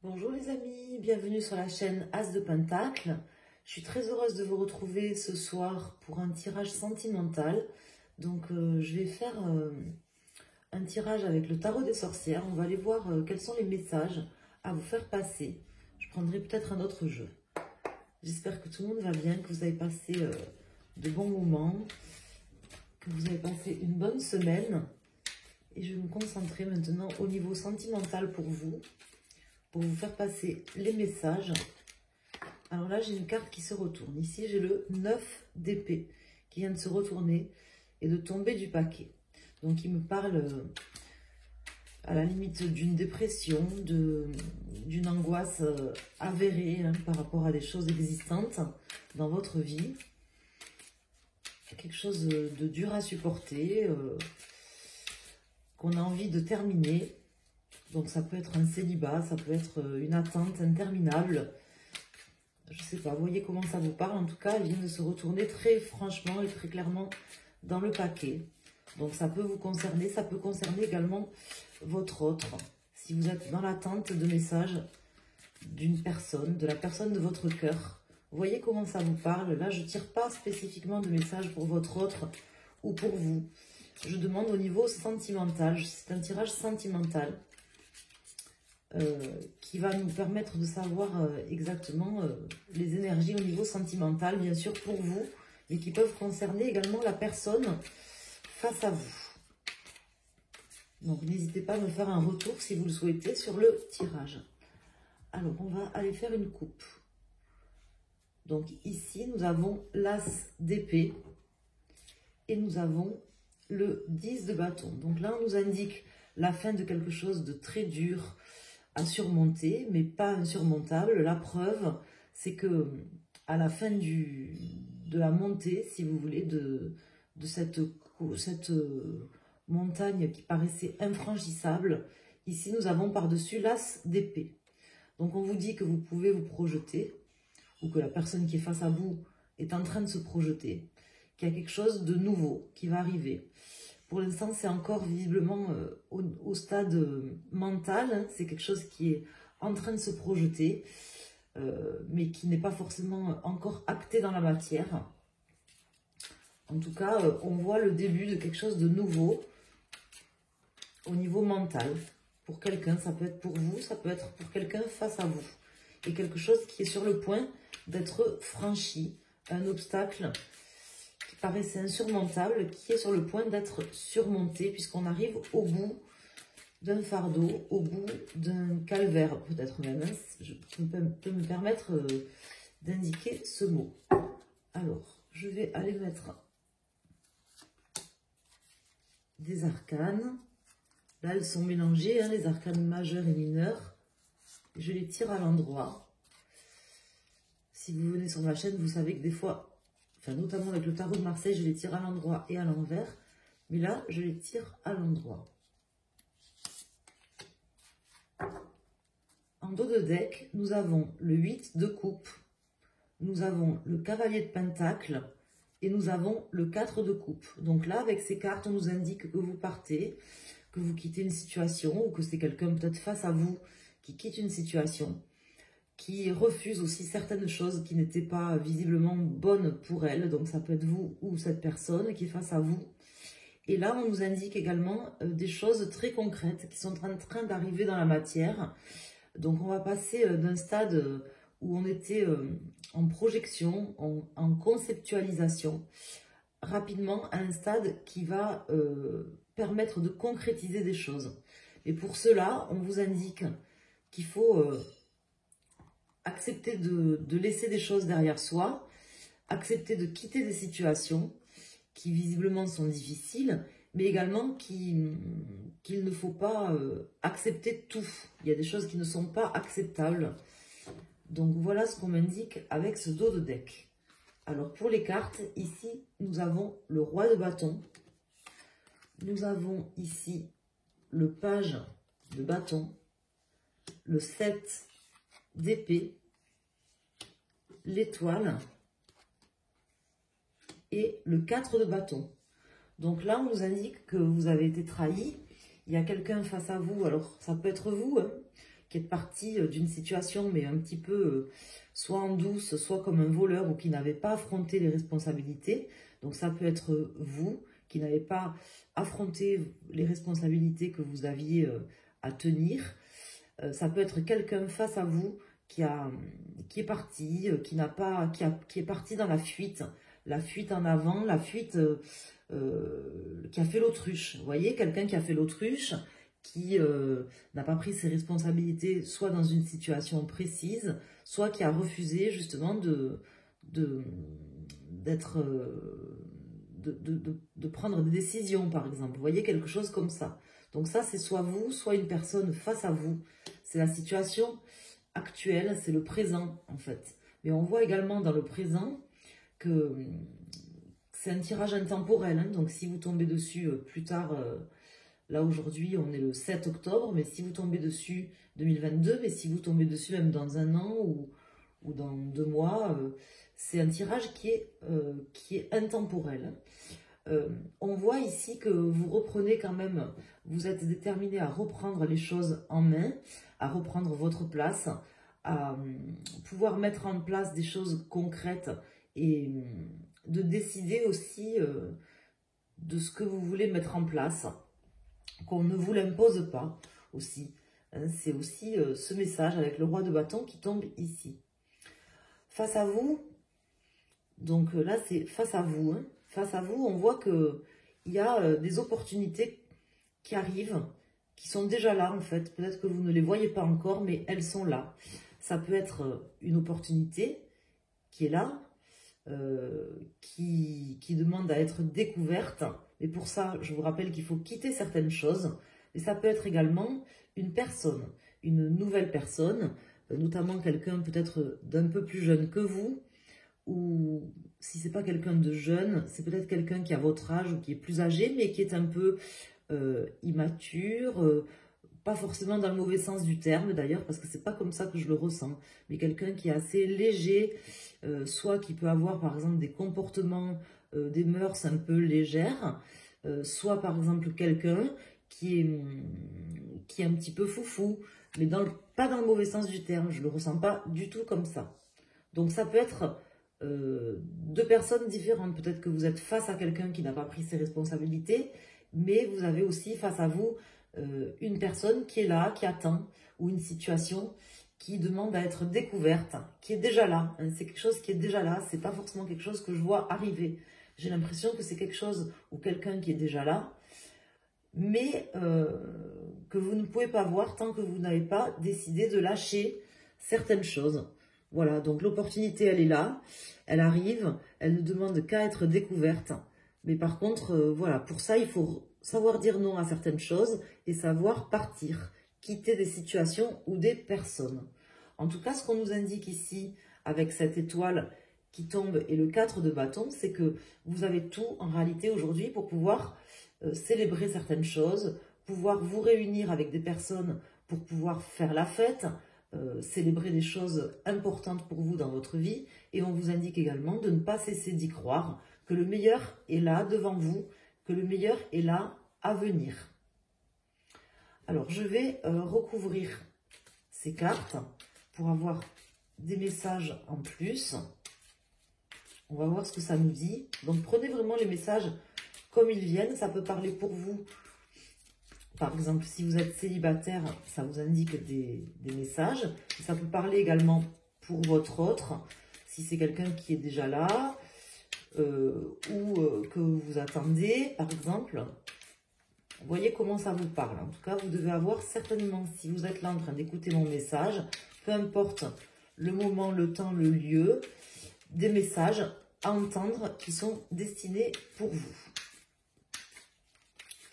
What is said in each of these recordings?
Bonjour les amis, bienvenue sur la chaîne As de Pentacle. Je suis très heureuse de vous retrouver ce soir pour un tirage sentimental. Donc je vais faire un tirage avec le tarot des sorcières. On va aller voir quels sont les messages à vous faire passer. Je prendrai peut-être un autre jeu. J'espère que tout le monde va bien, que vous avez passé de bons moments, que vous avez passé une bonne semaine. Et je vais me concentrer maintenant au niveau sentimental pour vous faire passer les messages. Alors là, j'ai une carte qui se retourne. Ici, j'ai le 9 d'épée qui vient de se retourner et de tomber du paquet. Donc, il me parle à la limite d'une dépression, d'une angoisse avérée par rapport à des choses existantes dans votre vie. Quelque chose de dur à supporter, qu'on a envie de terminer. Donc ça peut être un célibat, ça peut être une attente interminable. Je ne sais pas, vous voyez comment ça vous parle. En tout cas, elle vient de se retourner très franchement et très clairement dans le paquet. Donc ça peut vous concerner, ça peut concerner également votre autre. Si vous êtes dans l'attente de messages d'une personne, de la personne de votre cœur. Vous voyez comment ça vous parle. Là, je ne tire pas spécifiquement de messages pour votre autre ou pour vous. Je demande au niveau sentimental. C'est un tirage sentimental. Qui va nous permettre de savoir exactement les énergies au niveau sentimental, bien sûr pour vous, mais qui peuvent concerner également la personne face à vous. Donc n'hésitez pas à me faire un retour si vous le souhaitez sur le tirage. Alors on va aller faire une coupe. Donc ici nous avons l'As d'épée et nous avons le 10 de bâton. Donc là on nous indique la fin de quelque chose de très dur, à surmonter, mais pas insurmontable. La preuve, c'est que à la fin de la montée, si vous voulez, de cette montagne qui paraissait infranchissable, ici nous avons par-dessus l'As d'épée. Donc on vous dit que vous pouvez vous projeter, ou que la personne qui est face à vous est en train de se projeter, qu'il y a quelque chose de nouveau qui va arriver. Pour l'instant, c'est encore visiblement au stade mental. Hein, c'est quelque chose qui est en train de se projeter, mais qui n'est pas forcément encore acté dans la matière. En tout cas, on voit le début de quelque chose de nouveau au niveau mental. Pour quelqu'un, ça peut être pour vous, ça peut être pour quelqu'un face à vous. Et quelque chose qui est sur le point d'être franchi, un obstacle qui paraissait insurmontable, qui est sur le point d'être surmonté, puisqu'on arrive au bout d'un fardeau, au bout d'un calvaire, peut-être même. Je peux me permettre d'indiquer ce mot. Alors, je vais aller mettre des arcanes. Là, elles sont mélangées, hein, les arcanes majeurs et mineurs. Je les tire à l'endroit. Si vous venez sur ma chaîne, vous savez que des fois, enfin, notamment avec le tarot de Marseille, je les tire à l'endroit et à l'envers. Mais là, je les tire à l'endroit. En dos de deck, nous avons le 8 de coupe. Nous avons le cavalier de pentacle. Et nous avons le 4 de coupe. Donc là, avec ces cartes, on nous indique que vous partez, que vous quittez une situation, ou que c'est quelqu'un peut-être face à vous qui quitte une situation, qui refuse aussi certaines choses qui n'étaient pas visiblement bonnes pour elle. Donc ça peut être vous ou cette personne qui est face à vous. Et là, on nous indique également des choses très concrètes qui sont en train d'arriver dans la matière. Donc on va passer d'un stade où on était en projection, en conceptualisation, rapidement à un stade qui va permettre de concrétiser des choses. Et pour cela, on vous indique qu'il faut accepter de laisser des choses derrière soi, accepter de quitter des situations qui visiblement sont difficiles, mais également qu'il ne faut pas accepter tout. Il y a des choses qui ne sont pas acceptables. Donc voilà ce qu'on m'indique avec ce dos de deck. Alors pour les cartes, ici nous avons le roi de bâton. Nous avons ici le page de bâton, le 7 d'épée, l'étoile et le 4 de bâton. Donc là, on nous indique que vous avez été trahi. Il y a quelqu'un face à vous, alors ça peut être vous, hein, qui êtes parti d'une situation, mais un petit peu soit en douce, soit comme un voleur, ou qui n'avait pas affronté les responsabilités. Donc ça peut être vous qui n'avez pas affronté les responsabilités que vous aviez à tenir. Ça peut être quelqu'un face à vous qui est parti, qui est parti dans la fuite en avant, la fuite qui a fait l'autruche. Vous voyez, quelqu'un qui a fait l'autruche, qui n'a pas pris ses responsabilités, soit dans une situation précise, soit qui a refusé justement de prendre des décisions, par exemple. Vous voyez, quelque chose comme ça. Donc ça, c'est soit vous, soit une personne face à vous. C'est la situation actuelle, c'est le présent, en fait. Mais on voit également dans le présent que c'est un tirage intemporel. Hein. Donc si vous tombez dessus plus tard, là aujourd'hui, on est le 7 octobre, mais si vous tombez dessus 2022, mais si vous tombez dessus même dans un an ou dans 2 mois, c'est un tirage qui est intemporel. On voit ici que vous reprenez quand même, vous êtes déterminé à reprendre les choses en main, à reprendre votre place, à pouvoir mettre en place des choses concrètes et de décider aussi de ce que vous voulez mettre en place, qu'on ne vous l'impose pas aussi. C'est aussi ce message avec le roi de bâton qui tombe ici. Face à vous, donc là c'est face à vous, hein. Face à vous, on voit qu'il y a des opportunités qui arrivent, qui sont déjà là en fait. Peut-être que vous ne les voyez pas encore, mais elles sont là. Ça peut être une opportunité qui est là, qui demande à être découverte. Et pour ça, je vous rappelle qu'il faut quitter certaines choses. Et ça peut être également une personne, une nouvelle personne, notamment quelqu'un peut-être d'un peu plus jeune que vous, ou si c'est pas quelqu'un de jeune, c'est peut-être quelqu'un qui a votre âge ou qui est plus âgé, mais qui est un peu immature, pas forcément dans le mauvais sens du terme d'ailleurs, parce que c'est pas comme ça que je le ressens, mais quelqu'un qui est assez léger, soit qui peut avoir par exemple des comportements, des mœurs un peu légères, soit par exemple quelqu'un qui est un petit peu foufou, mais pas dans le mauvais sens du terme, je le ressens pas du tout comme ça. Donc ça peut être 2 personnes différentes. Peut-être que vous êtes face à quelqu'un qui n'a pas pris ses responsabilités, mais vous avez aussi face à vous une personne qui est là, qui attend, ou une situation qui demande à être découverte, qui est déjà là. Hein, c'est quelque chose qui est déjà là, c'est pas forcément quelque chose que je vois arriver. J'ai l'impression que c'est quelque chose ou quelqu'un qui est déjà là, mais que vous ne pouvez pas voir tant que vous n'avez pas décidé de lâcher certaines choses. Voilà, donc l'opportunité, elle est là, elle arrive, elle ne demande qu'à être découverte. Mais par contre, voilà, pour ça, il faut savoir dire non à certaines choses et savoir partir, quitter des situations ou des personnes. En tout cas, ce qu'on nous indique ici, avec cette étoile qui tombe et le 4 de bâton, c'est que vous avez tout en réalité aujourd'hui pour pouvoir célébrer certaines choses, pouvoir vous réunir avec des personnes pour pouvoir faire la fête, célébrer des choses importantes pour vous dans votre vie. Et on vous indique également de ne pas cesser d'y croire, que le meilleur est là devant vous, que le meilleur est là à venir. Alors je vais recouvrir ces cartes pour avoir des messages en plus. On va voir ce que ça nous dit. Donc prenez vraiment les messages comme ils viennent. Ça peut parler pour vous. Par exemple, si vous êtes célibataire, ça vous indique des messages. Ça peut parler également pour votre autre, si c'est quelqu'un qui est déjà là, ou que vous attendez, par exemple. Vous voyez comment ça vous parle. En tout cas, vous devez avoir certainement, si vous êtes là en train d'écouter mon message, peu importe le moment, le temps, le lieu, des messages à entendre qui sont destinés pour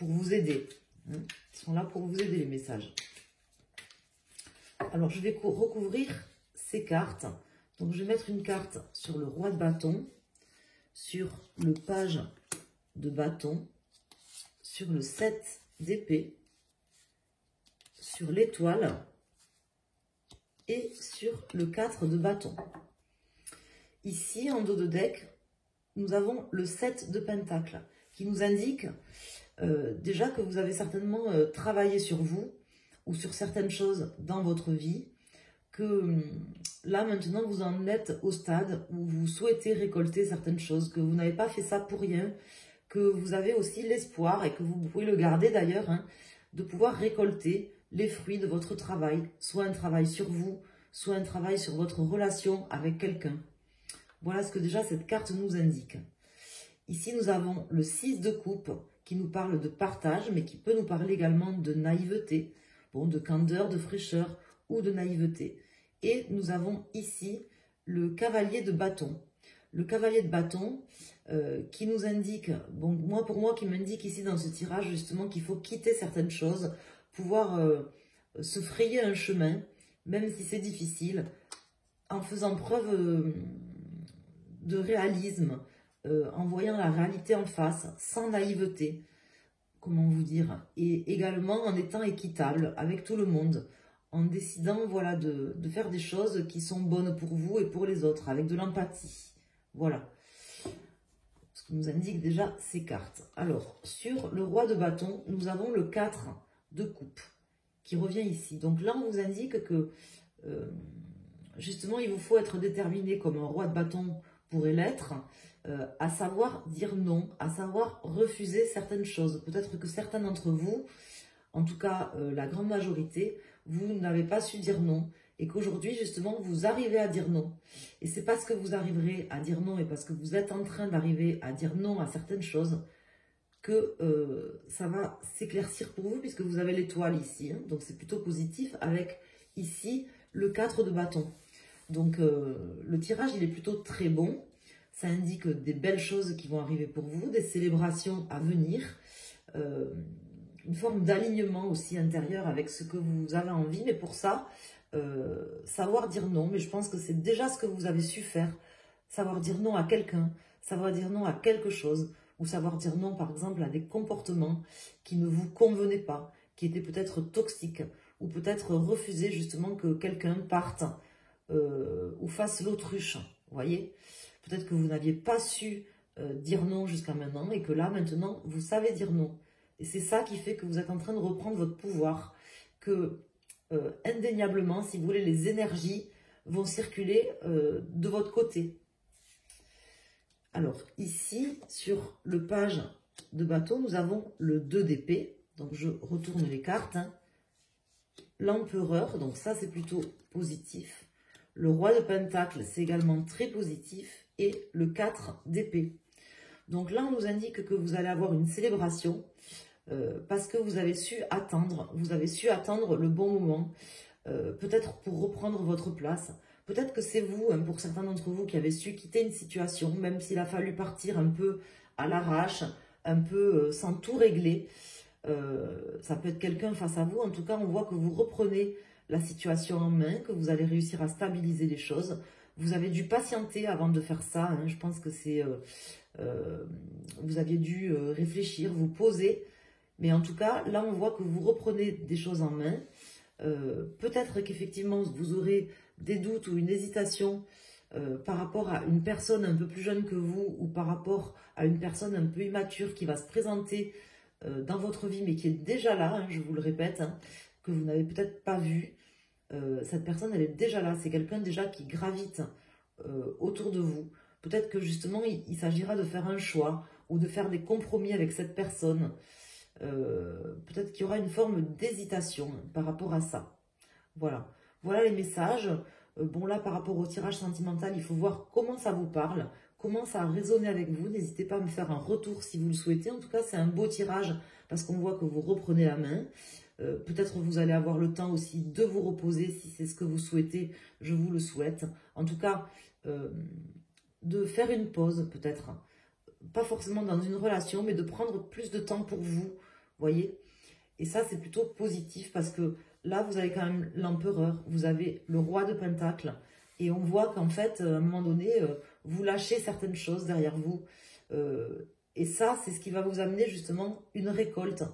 vous aider. Ils sont là pour vous aider, les messages. Alors, je vais recouvrir ces cartes. Donc, je vais mettre une carte sur le roi de bâton, sur le page de bâton, sur le 7 d'épée, sur l'étoile et sur le 4 de bâton. Ici, en dos de deck, nous avons le 7 de pentacle qui nous indique déjà que vous avez certainement travaillé sur vous ou sur certaines choses dans votre vie, que là maintenant vous en êtes au stade où vous souhaitez récolter certaines choses, que vous n'avez pas fait ça pour rien, que vous avez aussi l'espoir, et que vous pouvez le garder d'ailleurs, hein, de pouvoir récolter les fruits de votre travail, soit un travail sur vous, soit un travail sur votre relation avec quelqu'un. Voilà ce que déjà cette carte nous indique. Ici, nous avons le 6 de coupe qui nous parle de partage, mais qui peut nous parler également de naïveté, bon, de candeur, de fraîcheur ou de naïveté. Et nous avons ici le cavalier de bâton. Le cavalier de bâton qui nous indique, bon, pour moi, qui m'indique ici dans ce tirage justement qu'il faut quitter certaines choses, pouvoir se frayer un chemin, même si c'est difficile, en faisant preuve de réalisme, en voyant la réalité en face, sans naïveté, comment vous dire, et également en étant équitable avec tout le monde, en décidant voilà, de faire des choses qui sont bonnes pour vous et pour les autres, avec de l'empathie. Voilà ce que nous indiquent déjà ces cartes. Alors, sur le roi de bâton, nous avons le 4 de coupe qui revient ici. Donc là, on vous indique que justement, il vous faut être déterminé comme un roi de bâton pourrait l'être, à savoir dire non, à savoir refuser certaines choses. Peut-être que certains d'entre vous, en tout cas la grande majorité, vous n'avez pas su dire non, et qu'aujourd'hui justement vous arrivez à dire non. Et c'est parce que vous arriverez à dire non et parce que vous êtes en train d'arriver à dire non à certaines choses que ça va s'éclaircir pour vous, puisque vous avez l'étoile ici, hein, donc c'est plutôt positif, avec ici le 4 de bâton. Donc le tirage il est plutôt très bon, ça indique des belles choses qui vont arriver pour vous, des célébrations à venir, une forme d'alignement aussi intérieur avec ce que vous avez envie, mais pour ça, savoir dire non, mais je pense que c'est déjà ce que vous avez su faire, savoir dire non à quelqu'un, savoir dire non à quelque chose, ou savoir dire non par exemple à des comportements qui ne vous convenaient pas, qui étaient peut-être toxiques, ou peut-être refuser justement que quelqu'un parte ou fasse l'autruche, vous voyez. Peut-être que vous n'aviez pas su dire non jusqu'à maintenant, et que là maintenant vous savez dire non. Et c'est ça qui fait que vous êtes en train de reprendre votre pouvoir, que indéniablement, si vous voulez, les énergies vont circuler de votre côté. Alors ici, sur le page de bâton, nous avons le 2 d'épée. Donc je retourne les cartes. Hein. L'empereur, donc ça c'est plutôt positif. Le roi de pentacle, c'est également très positif. Et le 4 d'épée. Donc là, on nous indique que vous allez avoir une célébration parce que vous avez su attendre le bon moment, peut-être pour reprendre votre place. Peut-être que c'est vous, hein, pour certains d'entre vous, qui avez su quitter une situation, même s'il a fallu partir un peu à l'arrache, un peu sans tout régler. Ça peut être quelqu'un face à vous. En tout cas, on voit que vous reprenez la situation en main, que vous allez réussir à stabiliser les choses. Vous avez dû patienter avant de faire ça. Hein. Je pense que c'est... vous aviez dû réfléchir, vous poser. Mais en tout cas, là, on voit que vous reprenez des choses en main. Peut-être qu'effectivement, vous aurez des doutes ou une hésitation par rapport à une personne un peu plus jeune que vous, ou par rapport à une personne un peu immature qui va se présenter dans votre vie, mais qui est déjà là, hein, je vous le répète, hein, que vous n'avez peut-être pas vu. Cette personne, elle est déjà là. C'est quelqu'un déjà qui gravite autour de vous. Peut-être que justement, il s'agira de faire un choix ou de faire des compromis avec cette personne. Peut-être qu'il y aura une forme d'hésitation par rapport à ça. Voilà. Voilà les messages. Bon, là, par rapport au tirage sentimental, il faut voir comment ça vous parle, comment ça a résonné avec vous. N'hésitez pas à me faire un retour si vous le souhaitez. En tout cas, c'est un beau tirage parce qu'on voit que vous reprenez la main. Peut-être vous allez avoir le temps aussi de vous reposer si c'est ce que vous souhaitez, je vous le souhaite. En tout cas, de faire une pause peut-être, pas forcément dans une relation, mais de prendre plus de temps pour vous, voyez. Et ça, c'est plutôt positif parce que là, vous avez quand même l'empereur, vous avez le roi de pentacle, et on voit qu'en fait, à un moment donné, vous lâchez certaines choses derrière vous. Et ça, c'est ce qui va vous amener justement une récolte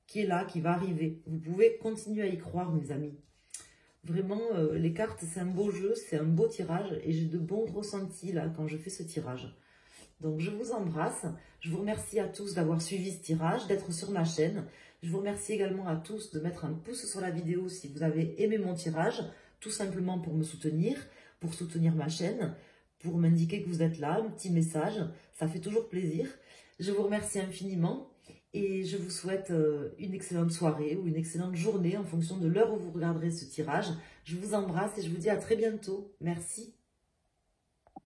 qui est là, qui va arriver. Vous pouvez continuer à y croire, mes amis. Vraiment, les cartes, c'est un beau jeu, c'est un beau tirage, et j'ai de bons ressentis là quand je fais ce tirage. Donc, je vous embrasse. Je vous remercie à tous d'avoir suivi ce tirage, d'être sur ma chaîne. Je vous remercie également à tous de mettre un pouce sur la vidéo si vous avez aimé mon tirage, tout simplement pour me soutenir, pour soutenir ma chaîne, pour m'indiquer que vous êtes là, un petit message, ça fait toujours plaisir. Je vous remercie infiniment et je vous souhaite une excellente soirée ou une excellente journée en fonction de l'heure où vous regarderez ce tirage. Je vous embrasse et je vous dis à très bientôt. Merci.